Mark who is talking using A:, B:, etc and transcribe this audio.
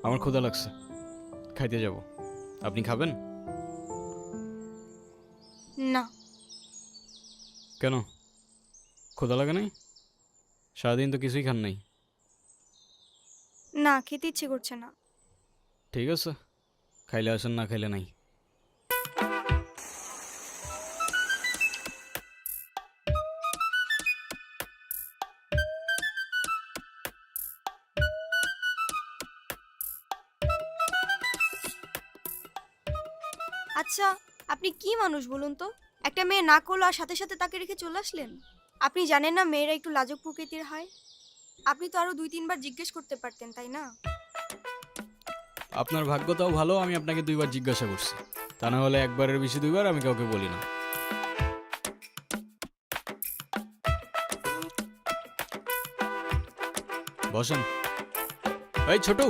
A: আমার ক্ষুধা লাগছে, খাইতে যাব। আপনি খাবেন?
B: না।
A: কেন, ক্ষুধা লাগে নাই? সারাদিন তো কিছুই খান নাই।
B: না, খেতে ইচ্ছে করছে না।
A: ঠিক আছে, খাইলে আসেন, না খাইলে নাই।
B: আচ্ছা, আপনি কি মানুষ বলুন তো? একটা মেয়ে না করলো আর সাথে সাথে তাকে রেখে চলে আসলেন। আপনি জানেন না মেয়েরা একটু লাজুক প্রকৃতির হয়? আপনি তো আরো 2-3 বার জিজ্ঞেস করতে পারতেন, তাই না?
A: আপনার ভাগ্যটাও ভালো, আমি আপনাকে 2বার জিজ্ঞাসা করছি। তা না হলে একবারের বেশি 2বার আমি কাউকে বলি না। বসেন। এই ছোটু,